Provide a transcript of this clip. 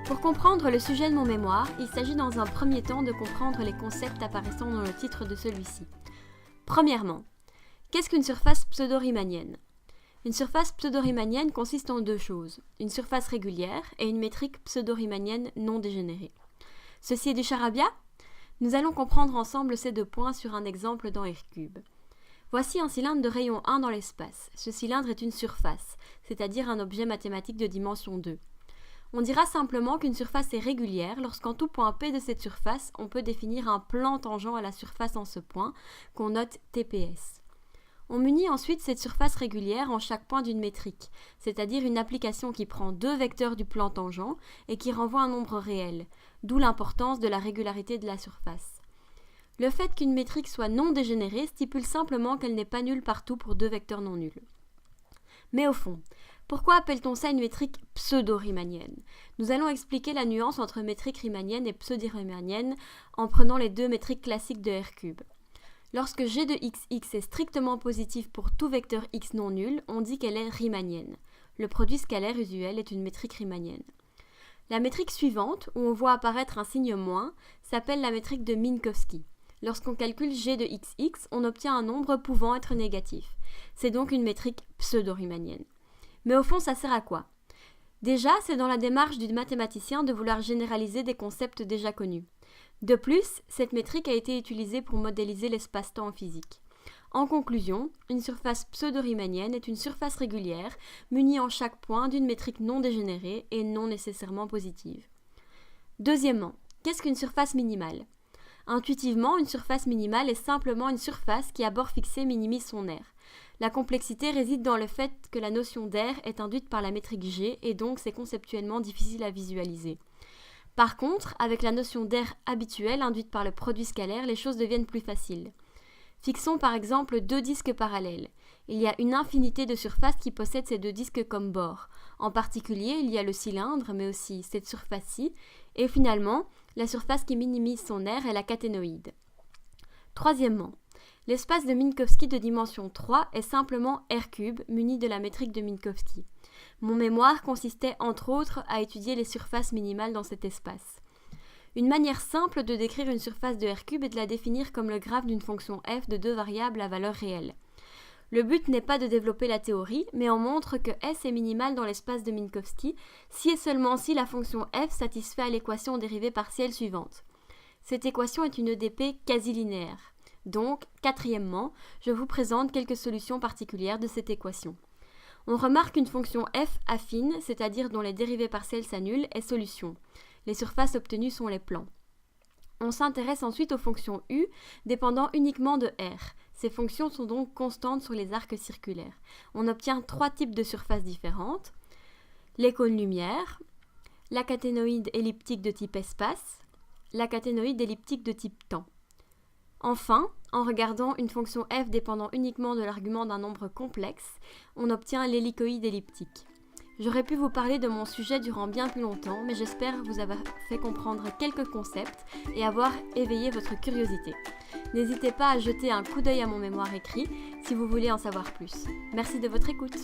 Pour comprendre le sujet de mon mémoire, il s'agit dans un premier temps de comprendre les concepts apparaissant dans le titre de celui-ci. Premièrement, qu'est-ce qu'une surface pseudo-riemannienne ? Une surface pseudo-riemannienne consiste en deux choses, une surface régulière et une métrique pseudo-riemannienne non dégénérée. Ceci est du charabia ? Nous allons comprendre ensemble ces deux points sur un exemple dans R-cube. Voici un cylindre de rayon 1 dans l'espace. Ce cylindre est une surface, c'est-à-dire un objet mathématique de dimension 2. On dira simplement qu'une surface est régulière lorsqu'en tout point P de cette surface, on peut définir un plan tangent à la surface en ce point, qu'on note TPS. On munit ensuite cette surface régulière en chaque point d'une métrique, c'est-à-dire une application qui prend deux vecteurs du plan tangent et qui renvoie un nombre réel, d'où l'importance de la régularité de la surface. Le fait qu'une métrique soit non dégénérée stipule simplement qu'elle n'est pas nulle partout pour deux vecteurs non nuls. Mais au fond, pourquoi appelle-t-on ça une métrique pseudo-riemannienne ? Nous allons expliquer la nuance entre métrique riemannienne et pseudo-riemannienne en prenant les deux métriques classiques de R-cube. Lorsque g de xx est strictement positif pour tout vecteur x non nul, on dit qu'elle est riemannienne. Le produit scalaire usuel est une métrique riemannienne. La métrique suivante, où on voit apparaître un signe moins, s'appelle la métrique de Minkowski. Lorsqu'on calcule g de xx, on obtient un nombre pouvant être négatif. C'est donc une métrique pseudo-riemannienne. Mais au fond, ça sert à quoi ? Déjà, c'est dans la démarche du mathématicien de vouloir généraliser des concepts déjà connus. De plus, cette métrique a été utilisée pour modéliser l'espace-temps en physique. En conclusion, une surface pseudo-riemannienne est une surface régulière munie en chaque point d'une métrique non dégénérée et non nécessairement positive. Deuxièmement, qu'est-ce qu'une surface minimale ? Intuitivement, une surface minimale est simplement une surface qui à bord fixé minimise son aire. La complexité réside dans le fait que la notion d'aire est induite par la métrique G et donc c'est conceptuellement difficile à visualiser. Par contre, avec la notion d'aire habituelle induite par le produit scalaire, les choses deviennent plus faciles. Fixons par exemple deux disques parallèles. Il y a une infinité de surfaces qui possèdent ces deux disques comme bords. En particulier, il y a le cylindre, mais aussi cette surface-ci, et finalement, la surface qui minimise son aire est la caténoïde. Troisièmement, l'espace de Minkowski de dimension 3 est simplement R-cube muni de la métrique de Minkowski. Mon mémoire consistait entre autres à étudier les surfaces minimales dans cet espace. Une manière simple de décrire une surface de R-cube est de la définir comme le graphe d'une fonction f de deux variables à valeur réelle. Le but n'est pas de développer la théorie, mais on montre que S est minimal dans l'espace de Minkowski si et seulement si la fonction f satisfait à l'équation dérivée partielle suivante. Cette équation est une EDP quasi linéaire. Donc, quatrièmement, je vous présente quelques solutions particulières de cette équation. On remarque qu'une fonction f affine, c'est-à-dire dont les dérivées partielles s'annulent, est solution. Les surfaces obtenues sont les plans. On s'intéresse ensuite aux fonctions u dépendant uniquement de R. Ces fonctions sont donc constantes sur les arcs circulaires. On obtient trois types de surfaces différentes. Les cônes lumière, la caténoïde elliptique de type espace, la caténoïde elliptique de type temps. Enfin, en regardant une fonction f dépendant uniquement de l'argument d'un nombre complexe, on obtient l'hélicoïde elliptique. J'aurais pu vous parler de mon sujet durant bien plus longtemps, mais j'espère vous avoir fait comprendre quelques concepts et avoir éveillé votre curiosité. N'hésitez pas à jeter un coup d'œil à mon mémoire écrit si vous voulez en savoir plus. Merci de votre écoute.